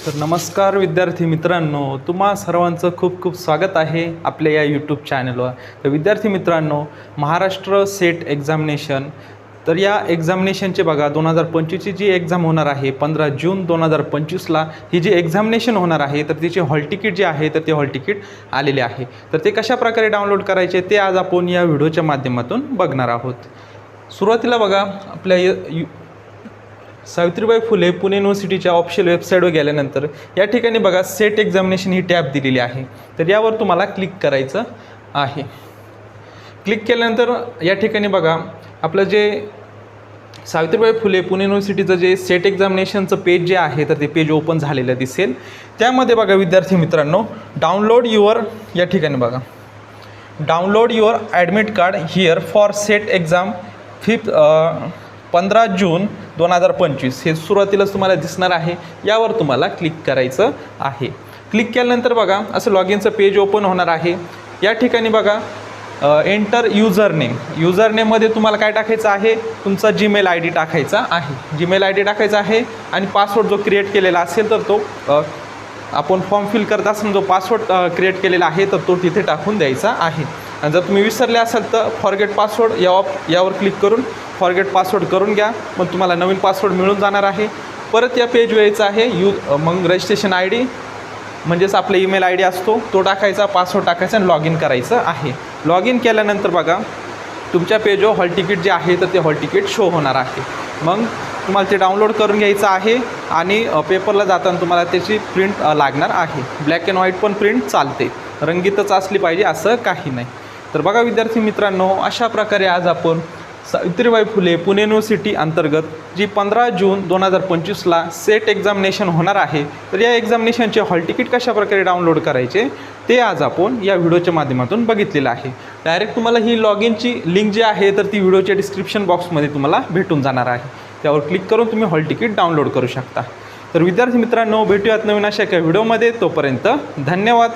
तर नमस्कार विद्यार्थी मित्रांनो, तुम्हा सर्वांचं खूप खूप स्वागत आहे आपल्या या यूट्यूब चॅनलवर. तर विद्यार्थी मित्रांनो, महाराष्ट्र सेट एक्झामिनेशन, तर या एक्झामिनेशनचे बघा 2025ची जी एक्झाम होणार आहे 15 जून 2025ला ही जी एक्झामिनेशन होणार आहे, तर तिचे हॉल तिकीट जे आहे तर ते हॉल तिकीट आलेले आहे. तर ते कशाप्रकारे डाउनलोड करायचे ते आज आपण या व्हिडिओच्या माध्यमातून बघणार आहोत. सुरुवातीला बघा आपल्या सावित्रीबाई फुले पुणे युनिव्हर्सिटीच्या ऑफिशियल वेबसाईटवर गेल्यानंतर या ठिकाणी बघा सेट एक्झामिनेशन ही टॅब दिलेली आहे. तर यावर तुम्हाला क्लिक करायचं आहे. क्लिक केल्यानंतर या ठिकाणी बघा आपलं जे सावित्रीबाई फुले पुणे युनिव्हर्सिटीचं जे सेट एक्झामिनेशनचं पेज जे आहे तर ते पेज ओपन झालेलं दिसेल. त्यामध्ये बघा विद्यार्थी मित्रांनो, डाउनलोड युअर या ठिकाणी बघा download your admit card here for set exam 15 जून 2025 हे सुरुवातीलाच तुम्हाला दिसणार आहे. यावर तुम्हाला क्लिक करायचं आहे. क्लिक केल्यानंतर बघा असं लॉग इनचं पेज ओपन होणार आहे. या ठिकाणी बघा एंटर युजर नेममध्ये तुम्हाला काय टाकायचं आहे, तुमचा जीमेल आय डी टाकायचा आहे. जीमेल आय डी टाकायचा आहे आणि पासवर्ड जो क्रिएट केलेला असेल तर तो आपण फॉर्म फिल करत असताना जो पासवर्ड क्रिएट केलेला आहे तर तो तिथे टाकून द्यायचा आहे. आणि जर तुम्ही विसरले असाल तर फॉरगेट पासवर्ड यावर क्लिक करून फॉरगेट पासवर्ड करून घ्या. मग तुम्हाला नवीन पासवर्ड मिळून जाणार आहे. परत या पेज यायचं आहे. मग रजिस्ट्रेशन आय डी म्हणजेच आपला ईमेल आय डी असतो तो टाकायचा, पासवर्ड टाकायचा आणि लॉग इन करायचं आहे. लॉग इन केल्यानंतर बघा तुमच्या पेजवर हॉल तिकीट जे आहे तर ते हॉल तिकीट शो होणार आहे. मग तुम्हाला ते डाउनलोड करून घ्यायचं आहे आणि पेपरला जाताना तुम्हाला त्याची प्रिंट लागणार आहे. ब्लॅक अँड व्हाईट पण प्रिंट चालते, रंगीतच असली पाहिजे असं काही नाही. तर बघा विद्यार्थी मित्रांनो, अशा प्रकारे आज आपण सावित्रीबाई फुले पुणे युनिव्हर्सिटी अंतर्गत जी 15 जून 2025ला सेट एक्झामिनेशन होणार आहे तर या एक्झामिनेशनचे हॉल तिकीट कशाप्रकारे डाउनलोड करायचे ते आज आपण या व्हिडिओच्या माध्यमातून बघितलेलं आहे. डायरेक्ट तुम्हाला ही लॉग इनची लिंक जी आहे तर ती व्हिडिओच्या डिस्क्रिप्शन बॉक्समध्ये तुम्हाला भेटून जाणार आहे. त्यावर क्लिक करून तुम्ही हॉल तिकीट डाउनलोड करू शकता. तर विद्यार्थी मित्रांनो, भेटूयात नवीन अशा एका व्हिडिओमध्ये. तोपर्यंत धन्यवाद.